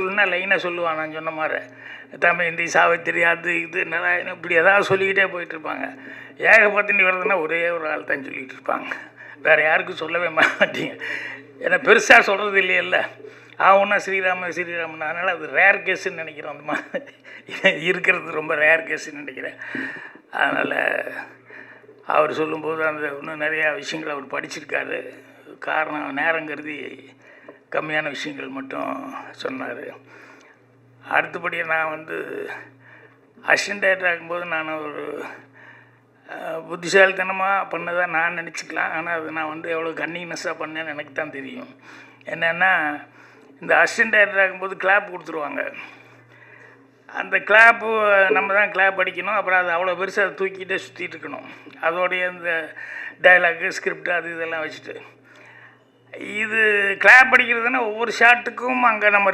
சொல்லுன்னா லைனாக சொல்லுவான். நான் சொன்ன மாதிரி தமயந்தி, சாவித்திரி, அது இது நாராயணன் இப்படி ஏதாவது சொல்லிக்கிட்டே போயிட்டுருப்பாங்க. ஏகபத்தினி விரதம்னா ஒரே ஒரு ஆள் தான் சொல்லிகிட்டு இருப்பாங்க, வேறு யாருக்கும் சொல்லவே மாட்டீங்க. ஏன்னா பெருசாக சொல்கிறது இல்லையில்ல. ஒன்றா ஸ்ரீராமன் ஸ்ரீராமன், அதனால் அது ரேர் கேஸுன்னு நினைக்கிறேன். அந்த மாதிரி இருக்கிறது ரொம்ப ரேர் கேஸுன்னு நினைக்கிறேன். அதனால் அவர் சொல்லும்போது அந்த இன்னும் நிறையா விஷயங்கள் அவர் படிச்சிருக்காரு. காரணம் நேரம் கருதி கம்மியான விஷயங்கள் மட்டும் சொன்னார். அடுத்தபடியாக நான் வந்து அசிஸ்டன்ட் டைரக்டர் ஆகும்போது நான் ஒரு புத்திசாலித்தனமாக பண்ணதான் நான் நினச்சிக்கலாம். ஆனால் அது நான் வந்து எவ்வளோ கன்னிங்னஸ்ஸாக பண்ணேன்னு எனக்கு தான் தெரியும். என்னென்னா, இந்த அசிஸ்டன்ட் டைரக்டர் ஆகும்போது கிளாப் கொடுத்துருவாங்க. அந்த கிளாப்பு நம்ம தான் கிளாப் அடிக்கணும். அப்புறம் அது அவ்வளோ பெருசாக அதை தூக்கிட்டே சுற்றிட்டு இருக்கணும். அதோடைய இந்த டைலாகு, ஸ்கிரிப்ட், அது இதெல்லாம் வச்சுட்டு இது கிளாப் அடிக்கிறதுனா ஒவ்வொரு ஷாட்டுக்கும் அங்கே நம்ம